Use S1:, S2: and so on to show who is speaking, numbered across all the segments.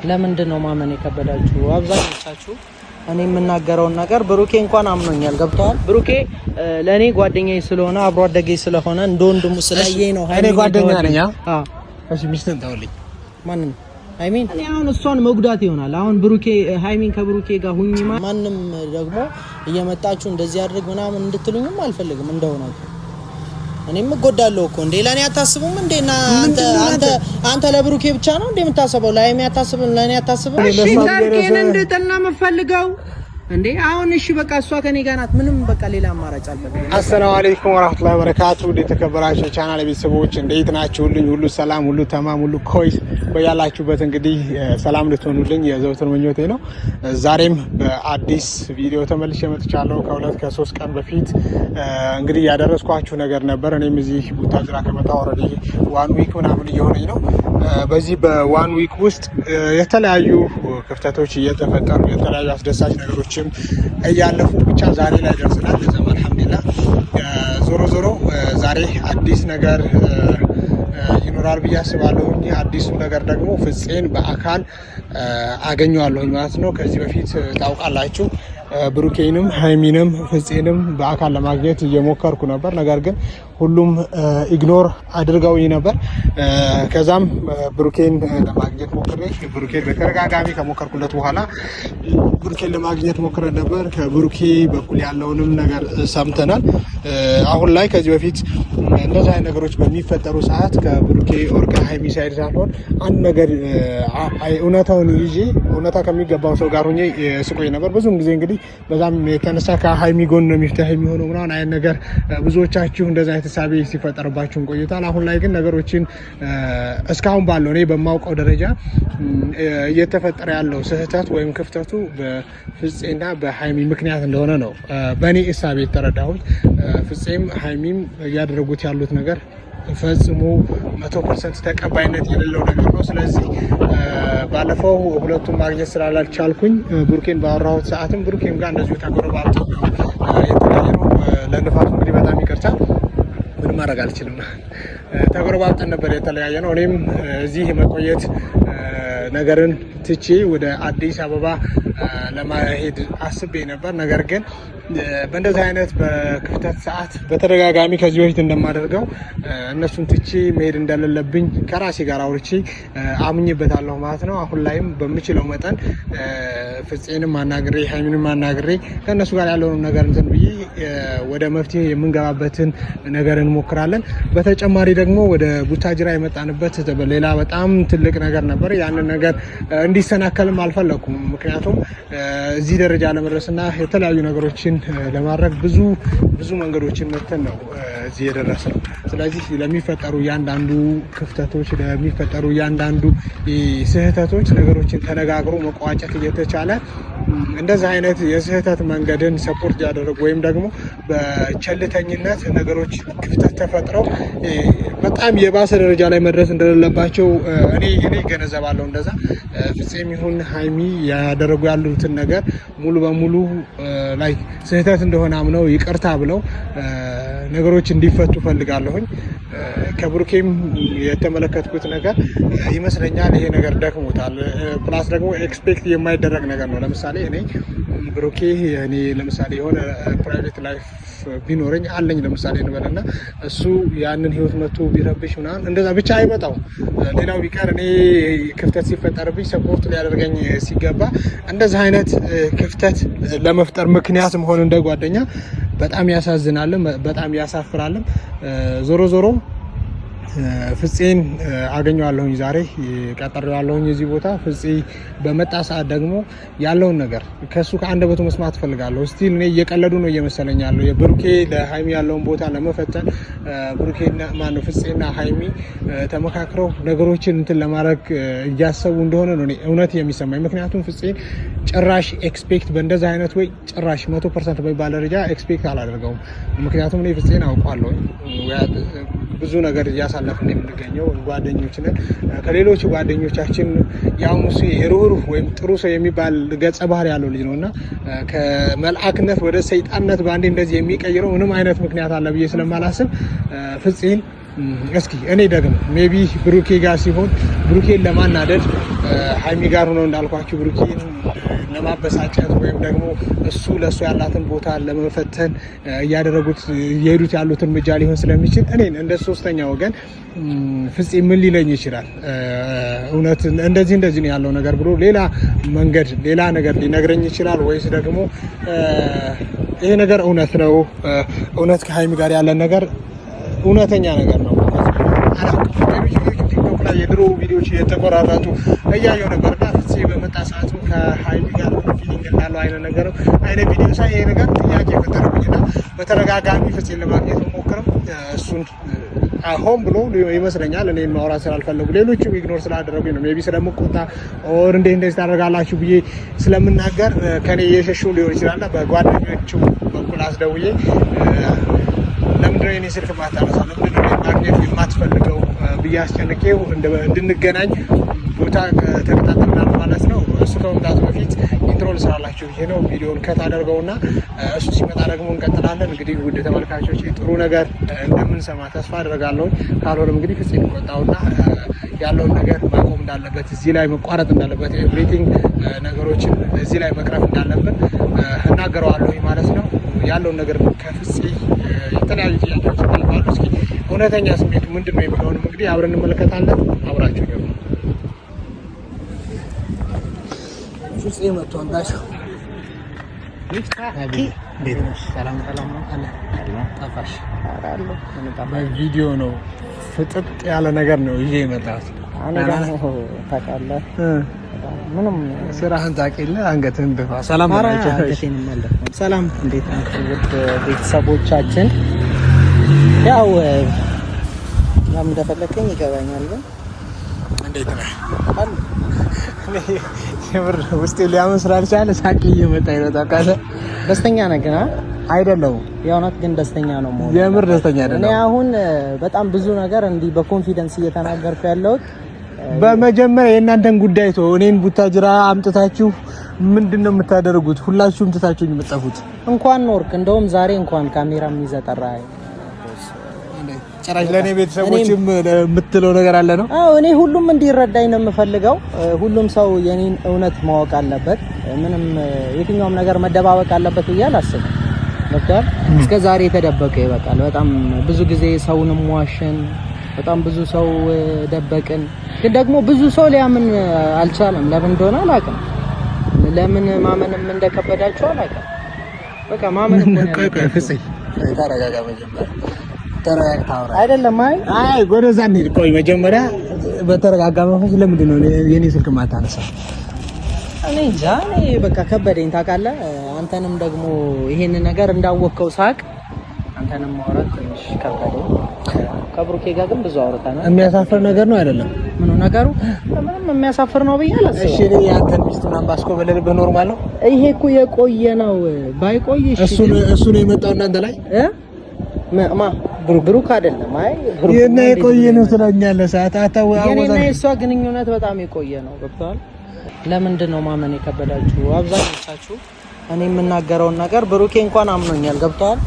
S1: ለምንድን ነው ማመን የከበዳችሁ አብዛኞቻችሁ? እኔ የምናገረውን ነገር ብሩኬ እንኳን አምኖኛል። ገብቷል። ብሩኬ ለኔ ጓደኛዬ ስለሆነ አብሮ አደገኝ ስለሆነ እንደ ወንድሙ ስለያየኝ ነው።
S2: እኔ ጓደኛ ነኝ። እሺ ሚስትን ታውልኝ
S1: ማንን ሃይሚን? እኔ አሁን እሷን መጉዳት ይሆናል። አሁን ብሩኬ ሃይሚን ከብሩኬ ጋር ሁኚ ማንም ደግሞ እየመጣችሁ እንደዚህ አድርግ ምናምን እንድትሉኝም አልፈልግም። እንደሆነ እኔም እጎዳለሁ እኮ እንዴ። ለኔ አታስቡም እንዴና አንተ ለብሩኬ ብቻ ነው እንዴ የምታስበው? ለሃይሚ አታስብም? ለኔ አታስብም? እሺ ታርቄን እንድጠና መፈልገው እንዴ? አሁን እሺ በቃ እሷ ከኔ ጋር ናት። ምንም በቃ ሌላ አማራጭ አልፈልግም።
S2: አሰላሙ አለይኩም ወራህመቱላሂ ወበረካቱ። የተከበራችሁ የቻናል ቤተሰቦች እንዴት ናችሁልኝ? ሁሉ ሰላም፣ ሁሉ ተማም፣ ሁሉ ኮይስ በያላችሁበት እንግዲህ ሰላም ልትሆኑልኝ የዘውትር ምኞቴ ነው። ዛሬም በአዲስ ቪዲዮ ተመልሼ መጥቻለሁ። ከ2-3 ቀን በፊት እንግዲህ ያደረስኳችሁ ነገር ነበር። እኔም እዚህ ቡታጅራ ከመጣሁ ኦልሬዲ 1 ዊክ ምናምን እየሆነኝ ነው። በዚህ በ1 ዊክ ውስጥ የተለያዩ ክፍተቶች እየተፈጠሩ የተለያዩ አስደሳች ነገሮች እያለፉ ብቻ ዛሬ ላይ ደርሰናል። ለዛም አልሐምዱሊላህ። ዞሮ ዛሬ አዲስ ነገር ይኖራል ብዬ አስባለሁ። አዲሱ ነገር ደግሞ ፍፄን በአካል አገኘዋለሁ ማለት ነው። ከዚህ በፊት ታውቃላችሁ ብሩኬንም ሃይሚንም ፍፄንም በአካል ለማግኘት እየሞከርኩ ነበር። ነገር ግን ሁሉም ኢግኖር አድርገውኝ ነበር። ከዛም ብሩኬን ለማግኘት ሞክሬ ብሩኬን በተደጋጋሚ ከሞከርኩለት በኋላ ብሩኬን ለማግኘት ሞክረን ነበር። ከብሩኬ በኩል ያለውንም ነገር ሰምተናል። አሁን ላይ ከዚህ በፊት እንደዚህ አይነት ነገሮች በሚፈጠሩ ሰዓት ከብሩኬ ኦር ከሃይሚ ሳይድ ሳልሆን አንድ ነገር እውነታውን ይዤ እውነታ ከሚገባው ሰው ጋር ሆኜ ስቆይ ነበር። ብዙም ጊዜ እንግዲህ በዛም የተነሳ ከሃይሚ ጎን ነው የሚፍታህ የሚሆነው ምናምን አይነት ነገር ብዙዎቻችሁ እንደዛ የተሳቢ ሲፈጠርባችሁ ቆይቷል። አሁን ላይ ግን ነገሮችን እስካሁን ባለው እኔ በማውቀው ደረጃ እየተፈጠረ ያለው ስህተት ወይም ክፍተቱ በፍፄና በሃይሚ ምክንያት እንደሆነ ነው በእኔ እሳቤ የተረዳሁት። ፍፄም ሃይሚም እያደረጉት ያሉት ነገር ፈጽሞ 100% ተቀባይነት የሌለው ነገር ነው። ስለዚህ ባለፈው ሁለቱም ማግኘት ስላልቻልኩኝ ብሩኬን ባወራሁት ሰዓትም ብሩኬም ጋር እንደዚሁ ተቆርባብቶ የተለያየ ነው። ለንፋቱ እንግዲህ በጣም ይቅርታ፣ ምንም ማድረግ አልችልም። ተቆርባብጠን ነበር የተለያየ ነው። እኔም እዚህ መቆየት ነገርን ትቼ ወደ አዲስ አበባ ለማሄድ አስቤ ነበር። ነገር ግን በእንደዚህ አይነት በክፍተት ሰዓት በተደጋጋሚ ከዚህ በፊት እንደማደርገው እነሱን ትቼ መሄድ እንደሌለብኝ ከራሴ ጋር አውርቼ አምኜበታለሁ ማለት ነው። አሁን ላይም በምችለው መጠን ፍፄንም አናግሬ ሃይሚንም አናግሬ ከእነሱ ጋር ያለውን ነገር እንትን ብዬ ወደ መፍትሄ የምንገባበትን ነገር እንሞክራለን። በተጨማሪ ደግሞ ወደ ቡታጅራ የመጣንበት ሌላ በጣም ትልቅ ነገር ነበር። ያንን ነገር እንዲሰናከልም አልፈለኩም። ምክንያቱም እዚህ ደረጃ ለመድረስና የተለያዩ ነገሮችን ለማድረግ ብዙ መንገዶችን መተን ነው እዚህ የደረስነው። ስለዚህ ለሚፈጠሩ ያንዳንዱ ክፍተቶች ለሚፈጠሩ ያንዳንዱ ስህተቶች ነገሮችን ተነጋግሮ መቋጨት እየተቻለ እንደዚህ አይነት የስህተት መንገድን ሰፖርት ያደረጉ ወይም ደግሞ በቸልተኝነት ነገሮች ክፍተት ተፈጥረው በጣም የባሰ ደረጃ ላይ መድረስ እንደሌለባቸው እኔ ገነዘባለሁ። እንደዛ ፍፄም ይሁን ሃይሚ ያደረጉ ያሉትን ነገር ሙሉ በሙሉ ላይ ስህተት እንደሆነ አምነው ይቅርታ ብለው ነገሮች እንዲፈቱ ፈልጋለሁኝ። ከብሩኬም የተመለከትኩት ነገር ይመስለኛል ይሄ ነገር ደክሞታል። ፕላስ ደግሞ ኤክስፔክት የማይደረግ ነገር ነው። ለምሳሌ ብሩኬ እኔ ለምሳሌ የሆነ ፕራይቬት ላይፍ ቢኖረኝ አለኝ ለምሳሌ እንበልና እሱ ያንን ህይወት መጥቶ ቢረብሽ ምናምን እንደዛ ብቻ አይመጣው። ሌላው ቢቀር እኔ ክፍተት ሲፈጠርብኝ ሰፖርት ሊያደርገኝ ሲገባ እንደዚህ አይነት ክፍተት ለመፍጠር ምክንያት መሆን እንደ ጓደኛ በጣም ያሳዝናልም በጣም ያሳፍራልም። ዞሮ ፍፄን አገኘዋለሁኝ ዛሬ ቀጠሬዋለሁኝ እዚህ ቦታ። ፍፄ በመጣ ሰዓት ደግሞ ያለውን ነገር ከሱ ከአንደበቱ መስማት ፈልጋለሁ። ስቲል እኔ እየቀለዱ ነው እየመሰለኝ ያለው የብሩኬ ለሃይሚ ያለውን ቦታ ለመፈተን ብሩኬና ማነው ፍፄና ሃይሚ ተመካክረው ነገሮችን እንትን ለማድረግ እያሰቡ እንደሆነ ነው እውነት የሚሰማኝ። ምክንያቱም ፍፄን ጭራሽ ኤክስፔክት በእንደዚህ አይነት ወይ ጭራሽ 100% በሚባል ደረጃ ኤክስፔክት አላደርገውም። ምክንያቱም እኔ ፍፄን አውቀዋለሁ። ብዙ ነገር እያሳለፍን የምንገኘው ጓደኞች ነን። ከሌሎች ጓደኞቻችን ያው ሙሴ ሩህሩህ ወይም ጥሩ ሰው የሚባል ገጸ ባህሪ ያለው ልጅ ነውና ከመልአክነት ወደ ሰይጣንነት ባንዴ እንደዚህ የሚቀይረው ምንም አይነት ምክንያት አለ ብዬ ስለማላስብ ፍፄን እስኪ እኔ ደግሞ ሜቢ ብሩኬ ጋር ሲሆን ብሩኬን ለማናደድ ሀይሚ ጋር ሆነው እንዳልኳችሁ ብሩኬን ለማበሳጨት ወይም ደግሞ እሱ ለእሱ ያላትን ቦታ ለመፈተን እያደረጉት የሄዱት ያሉት እርምጃ ሊሆን ስለሚችል እኔን እንደ ሶስተኛ ወገን ፍፄ ምን ሊለኝ ይችላል? እውነት እንደዚህ ነው ያለው ነገር ብሎ ሌላ መንገድ ሌላ ነገር ሊነግረኝ ይችላል ወይስ ደግሞ ይሄ ነገር እውነት ነው? እውነት ከሀይሚ ጋር ያለን ነገር እውነተኛ ነገር ነው? ቲክቶክ ላይ የድሮ ቪዲዮዎች እየተቆራረጡ እያየው ነበርና ፍፄ በመጣ ሰዓት ከሀይሚ ጋር ፊሊንግ እንዳለው አይነት ቪዲዮ ሳይ ይሄ ነገር ጥያቄ የፈጠረብኝና በተደጋጋሚ ፍፄን ለማግኘት ሞክርም እሱን ሆን ብሎ ይመስለኛል እኔን ማውራት ስላልፈለጉ ሌሎችም ኢግኖር ስላደረጉኝ ነው። ሜቢ ስለምቆጣ ኦር እንደዚህ ታደርጋላችሁ ብዬ ስለምናገር ከኔ እየሸሹ ሊሆን ይችላልና በጓደኞቹ በኩል አስደውዬ ለምንድነው የኔ ስልክ ማታነሳው? ለምንድነው ማግኘት የማትፈልገው ብዬ አስጨንቄው እንድንገናኝ ቦታ ተከታተልናል ማለት ነው። እሱ ከመምጣቱ በፊት ኢንትሮ ልስራላችሁ ብዬ ነው። ቪዲዮውን ከት አደርገውና እሱ ሲመጣ ደግሞ እንቀጥላለን። እንግዲህ ውድ ተመልካቾች ጥሩ ነገር እንደምንሰማ ተስፋ አደርጋለሁ። ካልሆነም እንግዲህ ፍፄ ሊቆጣውና ያለውን ነገር ማቆም እንዳለበት እዚህ ላይ መቋረጥ እንዳለበት ኤቭሪቲንግ ነገሮችን እዚህ ላይ መቅረፍ እንዳለብን እናገረዋለሁ ማለት ነው። ያለውን ነገር ከፍፄ የተለያዩ ጥያቄዎች ይጠይቃሉ። እስኪ እውነተኛ ስሜቱ ምንድነው የሚለውንም እንግዲህ አብረን እንመለከታለን። አብራችሁ ገቡ። ፍፄ መጥቷል። እንዳሻው በቪዲዮ ነው ፍጥጥ ያለ ነገር ነው ይዤ የመጣሁት። ታውቃለህ ምንም ስራህን ታውቂልህ፣ አንገትህን ድፋ። ሰላም
S1: ሰላም፣ እንዴት ናችሁ ውድ ቤተሰቦቻችን? ያው ለምን እንደፈለከኝ ይገባኛል፣ ግን
S2: እንዴት ነህ? የምር ውስጤ ሊያምን ስላልቻለ ሳቂ እየመጣኝ ነው። ታውቃለህ
S1: ደስተኛ ነህ ግን
S2: አይደለሁም።
S1: የእውነት ግን ደስተኛ ነው መሆን።
S2: የምር ደስተኛ አይደለሁም።
S1: እኔ አሁን በጣም ብዙ ነገር እንዲህ በኮንፊደንስ እየተናገርኩ ያለሁት
S2: በመጀመሪያ የእናንተን ጉዳይ ተው። እኔን ቡታጅራ አምጥታችሁ ምንድነው የምታደርጉት? ሁላችሁም ትታችሁኝ የምትጠፉት።
S1: እንኳን ኖርክ። እንደውም ዛሬ እንኳን ካሜራ የሚዘጠራ
S2: ጭራሽ ለእኔ ቤተሰቦችም የምትለው ነገር አለ ነው?
S1: አዎ እኔ ሁሉም እንዲረዳኝ ነው የምፈልገው። ሁሉም ሰው የኔን እውነት ማወቅ አለበት። ምንም የትኛውም ነገር መደባበቅ አለበት ብዬ አላስብም። ዶክተር እስከ ዛሬ የተደበቀ ይበቃል። በጣም ብዙ ጊዜ ሰውንም ዋሸን፣ በጣም ብዙ ሰው ደበቅን። ግን ደግሞ ብዙ ሰው ሊያምን አልቻለም። ለምን እንደሆነ አላውቅም። ለምን ማመንም እንደከበዳቸው አላውቅም። በቃ ማመን
S2: ፍፄ ተረጋጋ። መጀመሪያ ተረጋጋ
S1: አይደለም።
S2: አይ ወደዛ እንሂድ። ቆይ መጀመሪያ በተረጋጋ መንፈስ ለምንድን ነው የኔ ስልክ ማታነሳው?
S1: እኔ እንጃ። እኔ በቃ ከበደኝ ታውቃለህ። አንተንም ደግሞ ይሄን ነገር እንዳወቅከው ሳቅ አንተንም ማውራት ትንሽ ከበደኝ። ከብሩኬ ጋር ግን ብዙ አውርተናል።
S2: የሚያሳፍር ነገር ነው አይደለም?
S1: ምኑ ነገሩ ምንም የሚያሳፍር ነው ብዬ አላስብም።
S2: እሺ እኔ አንተን ሚስት ምናምን ባስኮበለልብህ ኖርማል ነው?
S1: ይሄ እኮ የቆየ ነው። ባይቆይ
S2: እሱ ነው የመጣው እናንተ ላይ
S1: ብሩክ አይደለም። አይ
S2: የኔ የቆየ ነው ትለኛለህ። ሰዓት አታው
S1: የኔና የሷ ግንኙነት በጣም የቆየ ነው። ገብቶሃል? ለምንድን ነው ማመን የከበዳችሁ አብዛኞቻችሁ? እኔ የምናገረውን ነገር ብሩኬ እንኳን አምኖኛል። ገብቶሃል?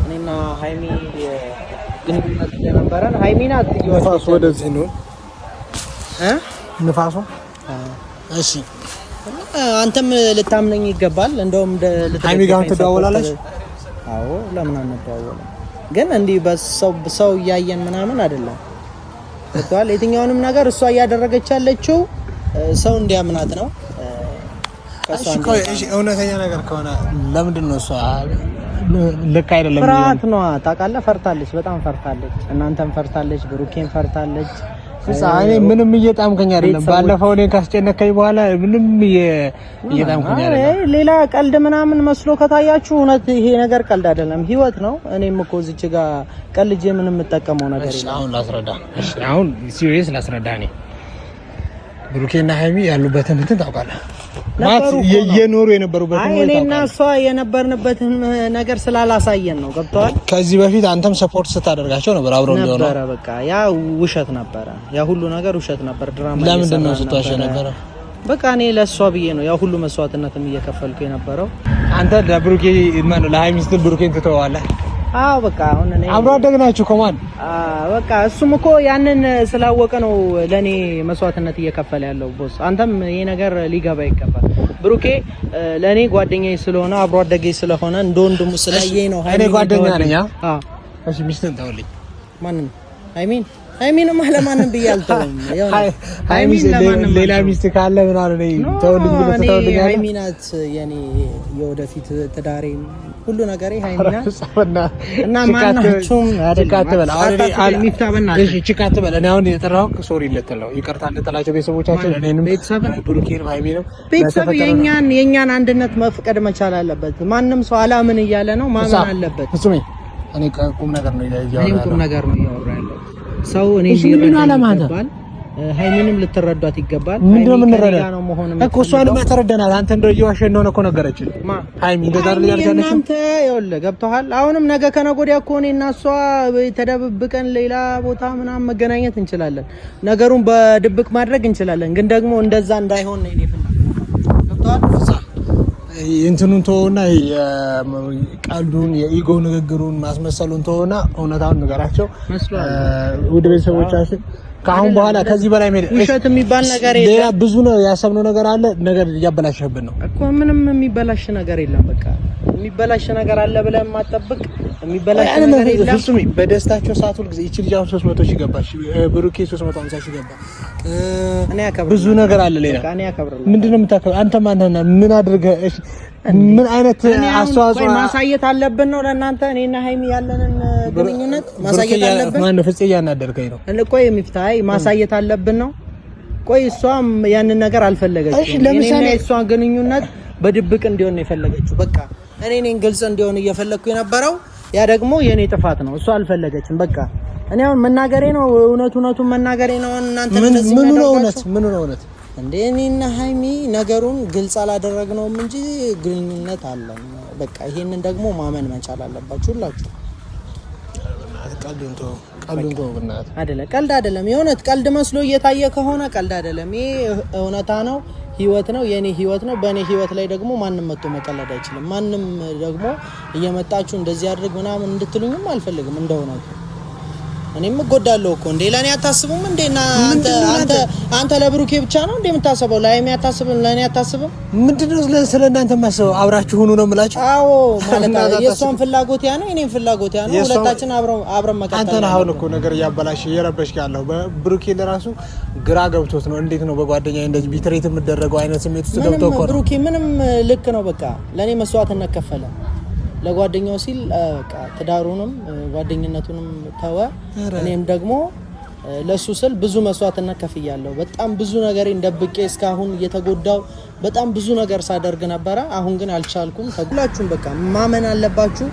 S1: እኔና ሃይሚ ግንኙነት እንደነበረን ሃይሚ ናት
S2: ንፋሱ ወደዚህ ነው ንፋሱ። እሺ
S1: አንተም ልታምነኝ ይገባል። እንደውም
S2: ሃይሚ ጋር ትደዋወላለች?
S1: አዎ ለምን አንደዋወለም? ግን እንዲህ በሰው እያየን ምናምን አይደለም። ገብቶሃል? የትኛውንም ነገር እሷ እያደረገች ያለችው ሰው እንዲያምናት ነው።
S2: እሺ እውነተኛ ነገር ከሆነ ለምንድን ነው እሷ ልክ አይደለም?
S1: ፍርሃት ነው ታውቃለህ። ፈርታለች፣ በጣም ፈርታለች። እናንተም ፈርታለች፣ ብሩኬን ፈርታለች።
S2: እኔ ምንም እየጣምከኝ አይደለም። ባለፈው እኔን ካስጨነቀኝ በኋላ ምንም እየጣምከኝ አይደለም።
S1: ሌላ ቀልድ ምናምን መስሎ ከታያችሁ እውነት ይሄ ነገር ቀልድ አይደለም፣ ህይወት ነው። እኔም እኮ እዚች ጋር ቀልጄ ምንም የምጠቀመው ነገር የለም።
S2: አሁን ላስረዳ። አሁን ሲሪየስ ላስረዳ። እኔ ብሩኬና ሃይሚ ያሉበትን እንትን ታውቃለህ ማለት የኖሩ የነበሩበትን
S1: ወይ እኔና እሷ የነበርንበትን ነገር ስላላሳየን ነው። ገብቷል?
S2: ከዚህ በፊት አንተም ሰፖርት ስታደርጋቸው ነበር፣ አብረው እንዲሆኑ
S1: ነበር። በቃ ያ ውሸት ነበረ፣ ያ ሁሉ ነገር ውሸት ነበር፣ ድራማ።
S2: ለምንድን ነው ስትዋሽ ነበር?
S1: በቃ እኔ ለእሷ ብዬ ነው ያ ሁሉ መስዋዕትነትም እየከፈልኩ የነበረው።
S2: አንተ ለብሩኬ ማን ነው ለሃይሚ ስትል ብሩኬን ትተዋለህ?
S1: አዎ በቃ አሁን እኔ
S2: አብሮ አደግናችሁ ከማን
S1: በቃ እሱም እኮ ያንን ስላወቀ ነው ለኔ መስዋዕትነት እየከፈለ ያለው ቦስ። አንተም ይሄ ነገር ሊገባ ይገባል። ብሩኬ ለኔ ጓደኛዬ ስለሆነ አብሮ አደገኝ ስለሆነ እንደ ወንድሙ ስላየኝ ነው።
S2: እኔ ጓደኛ ነኝ። እሺ ሚስትን ተውልኝ።
S1: ማንን? ሃይሚንም ለማንም ብያልተውም
S2: ሌላ ሚስት ካለ ምን አለ ነው ተውልኝ ብለህ ተውልኝ።
S1: ሃይሚ ናት የኔ የወደፊት ትዳሬ ሁሉ ነገሬ ሃይሚ ናት። እና ማናችሁም
S2: አትበል እሺ ችካትበል። እኔ አሁን የጠራሁት ሶሪ ልትለው ይቅርታ ልትላቸው ቤተሰቦቻችን እኔንም
S1: ቤተሰብ
S2: ብሩኬንም ሃይሚንም
S1: ቤተሰብ የኛን አንድነት መፍቀድ መቻል አለበት። ማንም ሰው አላምን እያለ ነው ማመን አለበት።
S2: እሱም እኔ ቁም ነገር ነው
S1: ያወራው ሰው እኔ ይገባል። ሃይሚንም ልትረዷት ይገባል።
S2: ምንድነው የምንረዳው እኮ እሷንም ተረዳናል። አንተ እንደው እየዋሸህ እንደሆነ እኮ ነገረችን ሃይሚ እንደዛ አይደል ያልቻለች።
S1: አንተ ይኸውልህ ገብቶሃል። አሁንም ነገ ከነገ ወዲያ እኮ እኔና እሷ ተደብቀን ሌላ ቦታ ምናምን መገናኘት እንችላለን። ነገሩን በድብቅ ማድረግ እንችላለን። ግን ደግሞ እንደዛ እንዳይሆን ነው እኔ ገብቶሃል።
S2: እንትኑን ተወውና ቀልዱን የኢጎ ንግግሩን ማስመሰሉን ተወውና እውነታውን ንገራቸው ውድ ቤተሰቦቻችን። ከአሁን በኋላ ከዚህ በላይ
S1: ውሸት የሚባል ነገር የለም።
S2: ሌላ ብዙ ነው ያሰብነው ነገር አለ። ነገር እያበላሸብን ነው
S1: እኮ። ምንም የሚበላሽ ነገር የለም። በቃ የሚበላሽ ነገር አለ ብለን ማጠብቅ የሚበላሽ ነገር የለም።
S2: ፍጹም በደስታቸው ሰዓት ሁሉ ጊዜ እቺ ልጅ አሁን 300 ሺህ ገባሽ፣ ብሩኬ 350 ሺህ ገባ።
S1: እኔ አከብራለሁ።
S2: ብዙ ነገር አለ ሌላ።
S1: እኔ አከብራለሁ።
S2: ምንድነው የምታከብረው አንተ? ማንነና ምን አድርገህ እሺ፣ ምን አይነት አስተዋጽኦ
S1: ማሳየት አለብን ነው ለእናንተ? እኔና ሃይሚ ያለንን ግንኙነት ማሳየት አለብን።
S2: ማን ነው ፍፄ እያናደርከኝ ነው?
S1: ቆይ የሚፍታይ ማሳየት አለብን ነው። ቆይ እሷም ያንን ነገር አልፈለገችም።
S2: እሺ ለምሳሌ
S1: እሷን ግንኙነት በድብቅ እንዲሆን ነው የፈለገችው። በቃ እኔ ነኝ ግልጽ እንዲሆን እየፈለኩ የነበረው። ያ ደግሞ የኔ ጥፋት ነው። እሷ አልፈለገችም። በቃ እኔ አሁን መናገሬ ነው እውነቱን መናገሬ ነው። እናንተ እንደዚህ
S2: ምን ነው እውነት
S1: እንዴ? እኔና ሃይሚ ነገሩን ግልጽ አላደረግነውም እንጂ ግንኙነት አለን። በቃ ይሄንን ደግሞ ማመን መቻል አለባችሁ ሁላችሁ።
S2: ቀልድ
S1: አይደለም፣ ቀልድ አይደለም። የእውነት ቀልድ መስሎ እየታየ ከሆነ ቀልድ አይደለም። ይሄ እውነታ ነው፣ ህይወት ነው፣ የኔ ህይወት ነው። በእኔ ህይወት ላይ ደግሞ ማንም መጥቶ መቀለድ አይችልም። ማንም ደግሞ እየመጣችሁ እንደዚህ አድርግ ምናምን እንድትሉኝም አልፈልግም። እንደውነቱ እኔም እጎዳለሁ እኮ እንዴ። ለኔ አታስቡም እንዴና አንተ ለብሩኬ ብቻ ነው እንዴ የምታስበው? ለሃይሚ አታስብም? ለኔ አታስብም?
S2: ምንድነው ስለእናንተ ማስበው? አብራችሁ ሁኑ ነው የምላችሁ።
S1: አዎ ማለት የሷን ፍላጎት ያ ነው፣ የኔም ፍላጎት ያ ነው። ሁለታችን አብረን መቀጠል።
S2: አንተ ነህ አሁን እኮ ነገር እያበላሽ እየረበሽክ ያለው። በብሩኬ ለራሱ ግራ ገብቶት ነው። እንዴት ነው በጓደኛዬ እንደዚህ ቢትሬት የምደረገው አይነት ስሜት ውስጥ ገብቶ እኮ ነው።
S1: ብሩኬ ምንም ልክ ነው። በቃ ለኔ መስዋዕትነት ከፈለ ለጓደኛው ሲል በቃ ትዳሩንም ጓደኝነቱንም ተወ። እኔም ደግሞ ለሱ ስል ብዙ መስዋዕትነት ከፍያለሁ። በጣም ብዙ ነገር እንደብቄ እስካሁን እየተጎዳው በጣም ብዙ ነገር ሳደርግ ነበረ። አሁን ግን አልቻልኩም። ሁላችሁም በቃ ማመን አለባችሁ።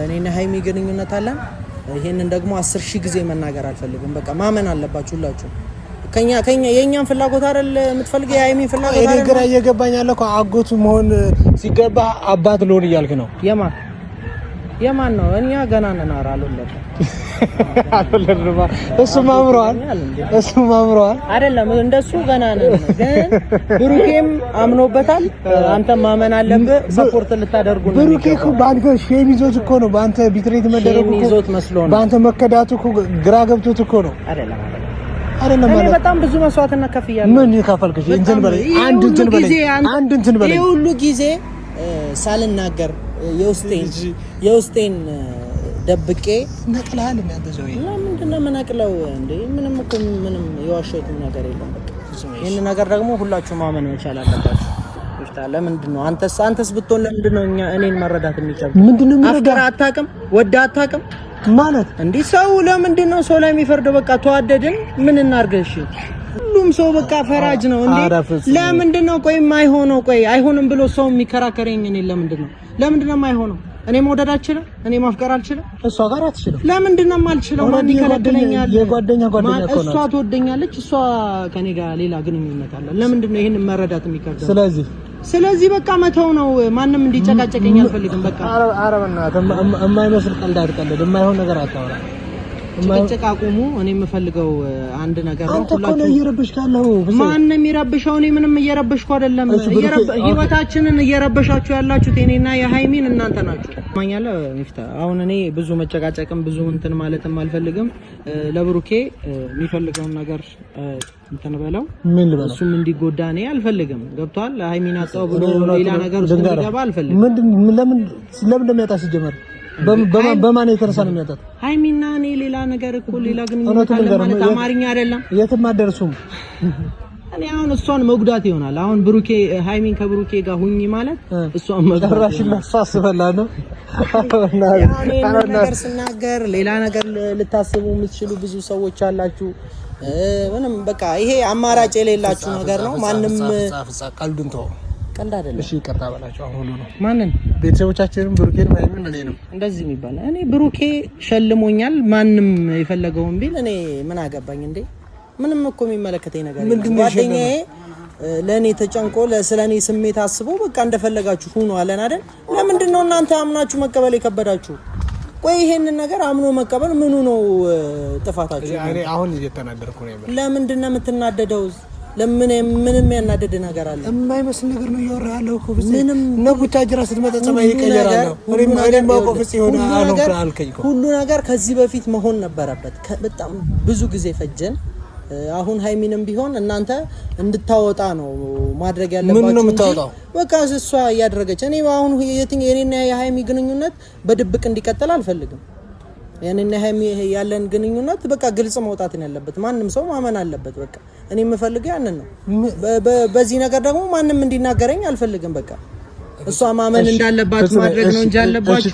S1: እኔና ሃይሚ ግንኙነት አለን። ይሄንን ደግሞ 10,000 ጊዜ መናገር አልፈልግም። በቃ ማመን አለባችሁ ሁላችሁ። ከኛ የኛን ፍላጎት አይደል የምትፈልገው? የሃይሚ ፍላጎት አይደል?
S2: እኔ ግራ እየገባኝ ያለው እኮ አጎቱ መሆን ሲገባ አባት ልሆን እያልክ ነው።
S1: የማን ነው? እኛ ገና ነን። አልወለድንም።
S2: እሱም አምሯል
S1: አይደለም እንደሱ ገና ነን። ግን ብሩኬም አምኖበታል። አንተ ማመን አለብህ። ሰፖርት ልታደርጉ ነው።
S2: ብሩኬ እኮ በአንተ ሼም ይዞት እኮ ነው። በአንተ ቢትሬት መደረጉ እኮ
S1: ይዞት መስሎ ነው።
S2: በአንተ መከዳቱ እኮ ግራ ገብቶት እኮ ነው።
S1: አይደለም እኔ በጣም ብዙ መስዋዕትነት ከፍያለሁ።
S2: ምን ይከፈልክሽ? እንትን በለኝ አንድ እንትን በለኝ።
S1: ይሄ ሁሉ ጊዜ ሳልናገር የውስጤን ደብቄ
S2: ነቅለሃል። እናንተ ሰው
S1: ምንድን ነው የምነቅለው እንዴ? ምንም እኮ ምንም የዋሸሁትም ነገር የለም። በቃ ይሄን ነገር ደግሞ ሁላችሁ ማመን መቻል አለባችሁ። ለምንድን ነው አንተስ ብትሆን ለምንድን ነው እኔን መረዳት የሚቻል?
S2: ምንድነው
S1: አፍቅራ አታውቅም? ወዳ አታውቅም
S2: ማለት እንዴ?
S1: ሰው ለምንድን ነው ሰው ላይ የሚፈርደው? በቃ ተዋደድን ምን እናርገሽ? ሁሉም ሰው በቃ ፈራጅ ነው እንዴ? ለምንድን ነው ቆይ የማይሆነው? ቆይ አይሆንም ብሎ ሰው የሚከራከረኝ እኔ ለምንድን ነው የማይሆነው? እኔ መውደድ አልችልም? እኔ ማፍቀር አልችልም?
S2: እሷ ጋር አትችልም?
S1: ለምንድን ነው የማልችለው? ማን ይከለክለኛል?
S2: የጓደኛ እኮ ነው።
S1: እሷ ትወደኛለች፣ እሷ ከኔ ጋር ሌላ ግንኙነት አለ። ለምንድን ነው ይሄንን መረዳት የሚከብደው? ስለዚህ በቃ መተው ነው። ማንም እንዲጨቃጨቀኝ አልፈልግም። በቃ
S2: ኧረ በእናትህ የማይመስል ቀልድ አትቀልድ። የማይሆን ነገር አታወራ።
S1: ጭቅጭቅ አቁሙ። እኔ የምፈልገው አንድ ነገር ነው።
S2: አንተ እኮ ነው እየረበሽካለሁ።
S1: ማን ነው የሚረብሸው? እኔ ምንም እየረበሽኩ አይደለም። ህይወታችንን እየረበሻችሁ ያላችሁት እኔና የሃይሚን እናንተ ናችሁ። ማኛለ ሚፍታ አሁን እኔ ብዙ መጨቃጨቅም ብዙ እንትን ማለትም አልፈልግም። ለብሩኬ የሚፈልገውን ነገር እንትን በለው።
S2: ምን ልበለው?
S1: እሱም እንዲጎዳ እኔ አልፈልግም። ገብቷል? ሃይሚን አጣው ብሎ ሌላ ነገር ውስጥ እንዲገባ አልፈልግም።
S2: ለምን እንደሚያጣ ሲጀመር በማን የተነሳ ነው የሚያጣው?
S1: ሃይሚና እኔ ሌላ ነገር እኮ ሌላ ግንኙነት አለ ማለት አማርኛ አይደለም።
S2: የትም አደርሱም።
S1: እኔ አሁን እሷን መጉዳት ይሆናል። አሁን ብሩኬ ሃይሚን ከብሩኬ ጋር ሁኚ ማለት እሷን መጉዳት
S2: ራሽ እናሳስበላ ነው።
S1: ነገር ስናገር ሌላ ነገር ልታስቡ የምትችሉ ብዙ ሰዎች አላችሁ። ምንም በቃ ይሄ አማራጭ የሌላችሁ ነገር ነው። ማንም
S2: ቀልዱን ተው።
S1: ቀልድ አይደለም።
S2: እሺ ይቅርታ በላቸው። አሁን ሁሉ ነው
S1: ማንን
S2: ቤተሰቦቻችንን ብሩኬን ሃይሚን እኔ ነው
S1: እንደዚህ የሚባል እኔ ብሩኬ ሸልሞኛል። ማንም የፈለገውን ቢል እኔ ምን አገባኝ እንዴ? ምንም እኮ የሚመለከተኝ ነገር የለም። ጓደኛዬ ለኔ ተጨንቆ ስለኔ ስሜት አስቦ በቃ እንደፈለጋችሁ ሁኑ አለን አይደል? ለምንድን ነው እናንተ አምናችሁ መቀበል የከበዳችሁ? ቆይ ይሄንን ነገር አምኖ መቀበል ምኑ ነው ጥፋታችሁ?
S2: እኔ አሁን እየተናደድኩ ነው።
S1: ለምንድን ነው የምትናደደው? ምንም ያናደድ ነገር አለ?
S2: የማይመስል ነገር ነው እያወራ ያለው እኮ ምንም ነው። ቡታጅራ ስትመጣ ጸባይ ይቀየራል። ሁሉ
S1: ነገር ከዚህ በፊት መሆን ነበረበት። በጣም ብዙ ጊዜ ፈጀን። አሁን ሃይሚንም ቢሆን እናንተ እንድታወጣ ነው ማድረግ ያለባችሁ። ምን ነው የምታወጣው? በቃ እሷ እያደረገች እኔ አሁን የኔና የሃይሚ ግንኙነት በድብቅ እንዲቀጥል አልፈልግም። የኔና ሃይሚ ያለን ግንኙነት በቃ ግልጽ መውጣት ነው ያለበት። ማንም ሰው ማመን አለበት። በቃ እኔ የምፈልገው ያንን ነው። በዚህ ነገር ደግሞ ማንም እንዲናገረኝ አልፈልግም። በቃ እሷ ማመን እንዳለባት ማድረግ ነው እንጂ አለባችሁ።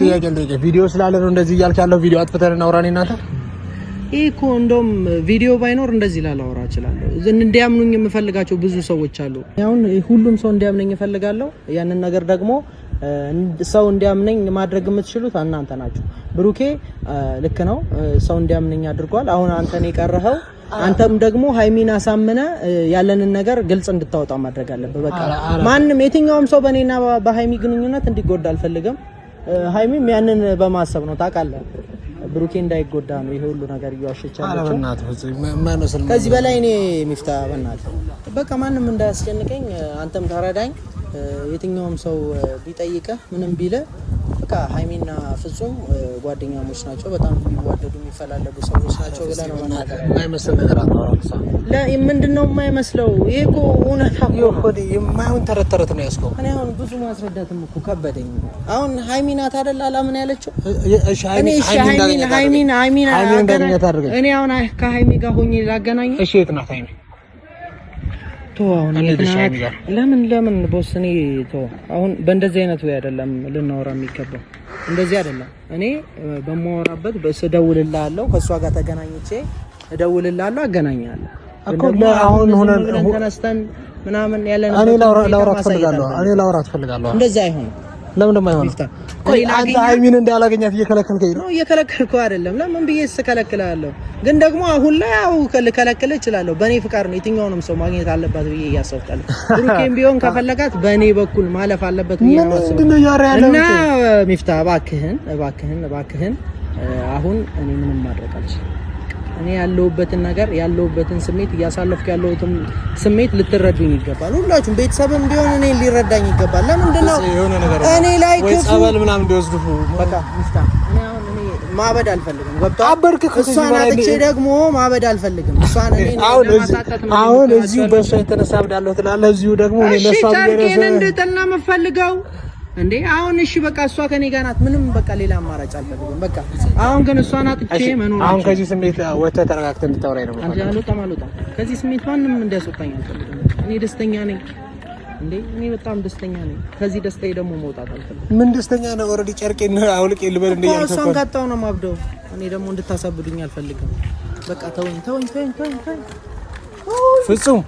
S2: ቪዲዮ ስላለ ነው እንደዚህ እያልክ ያለው። ቪዲዮ አጥፍተን እናውራኔ እናንተ
S1: እኮ እንደውም ቪዲዮ ባይኖር እንደዚህ ላላወራ እችላለሁ። እንዲያምኑኝ የምፈልጋቸው ብዙ ሰዎች አሉ። አሁን ሁሉም ሰው እንዲያምነኝ እፈልጋለሁ። ያንን ነገር ደግሞ ሰው እንዲያምነኝ ማድረግ የምትችሉት እናንተ ናችሁ። ብሩኬ ልክ ነው፣ ሰው እንዲያምነኝ አድርጓል። አሁን አንተ ነው የቀረኸው። አንተም ደግሞ ሃይሚን አሳምነ ያለንን ነገር ግልጽ እንድታወጣ ማድረግ አለበት። በቃ ማንም የትኛውም ሰው በእኔና በሃይሚ ግንኙነት እንዲጎዳ አልፈልግም። ሃይሚም ያንን በማሰብ ነው ታውቃለህ። ብሩኬ እንዳይጎዳ ነው ይሄ ሁሉ ነገር እያዋሸቻለሁ። ከዚህ በላይ እኔ ሚፍታ በእናትህ በቃ ማንም እንዳያስጨንቀኝ አንተም ተረዳኝ። የትኛውም ሰው ቢጠይቀህ ምንም ቢለ በቃ ሃይሚና ፍጹም ጓደኛሞች ናቸው። በጣም የሚዋደዱ የሚፈላለጉ ሰዎች ናቸው ብለህ ነው መናገር።
S2: የማይመስል ነገር አታወራም።
S1: ምንድነው የማይመስለው? ይሄ እኮ እውነታ እኮ
S2: የማይሆን ተረት ነው ያስከው።
S1: እኔ አሁን ብዙ ማስረዳትም እኮ ከበደኝ። አሁን ሃይሚና ታደላ ለምን ያለችው? ሃይሚን እኔ አሁን ከሃይሚ ጋር ሆኜ ላገናኝ።
S2: እሺ የት ናት ሃይሚ?
S1: ለምን ቦስ እኔ አሁን በእንደዚህ አይነት ወይ አይደለም ልናወራ የሚገባው። እንደዚህ አይደለም። እኔ በማወራበት በስደውልልሃለሁ፣ ከሷ ጋር ተገናኝቼ እደውልልሃለሁ፣ አገናኛለሁ እኮ። አሁን ሆነን ተነስተን ምናምን ያለን
S2: እኔ ላውራት ፈልጋለሁ።
S1: እንደዛ አይሆንም።
S2: ለምን እንደማይሆን ቆይ አንተ ሃይሚን እንዳላገኛት እየከለከልከኝ ነው?
S1: እየከለከልከው አይደለም። ለምን ብዬ ስከለክላለሁ? ግን ደግሞ አሁን ላይ ያው ልከለክል እችላለሁ። በእኔ ፍቃድ ነው። የትኛውንም ሰው ማግኘት አለባት ብዬ እያሰብኩኝ ብሩኬም ቢሆን ከፈለጋት በእኔ በኩል ማለፍ አለበት ብዬ ነው እና ሚፍታ እባክህን አሁን እኔ ምንም ማድረግ አልችልም። እኔ ያለሁበትን ስሜት እያሳለፍኩ ያለሁትን ስሜት ልትረዱኝ ይገባል። ሁላችሁም ቤተሰብም ቢሆን እኔ ሊረዳኝ ይገባል። ለምንድነው እኔ ላይ
S2: ጸበል ምናምን እንዲወስዱ
S1: በቃ ሚፍታ እኔ ማበድ አልፈልግም። ገብቶሃል? እሷን አጥቼ ደግሞ ማበድ አልፈልግም። እሷን እኔ
S2: አሁን እዚሁ በእሷ የተነሳ አብዳለሁ ትላለህ። እዚሁ ደግሞ እኔ ለሷ
S1: ቢገረሰ እንድጠና የምፈልገው እንዴ አሁን እሺ በቃ እሷ ከኔ ጋር ናት። ምንም በቃ ሌላ አማራጭ አልፈልግም። በቃ አሁን ግን እሷን አጥቼ መኖር
S2: አሁን ከዚህ ስሜት ወጥተህ ተረጋግተህ እንድታወራኝ ነው።
S1: አልወጣም። ከዚህ ስሜት ማንም እንዲያስወጣኝ አልፈልግም። እኔ ደስተኛ ነኝ እንዴ እኔ በጣም ደስተኛ ነኝ። ከዚህ ደስታዬ ደግሞ መውጣት አልፈልግም።
S2: ምን ደስተኛ ነው? ኦሬዲ ጨርቄን አውልቄ ልበል እንደ ያልከው
S1: እሷን ካጣው ነው ማብደው። እኔ ደግሞ እንድታሳብዱኝ አልፈልግም። በቃ ተወኝ። ፍጹም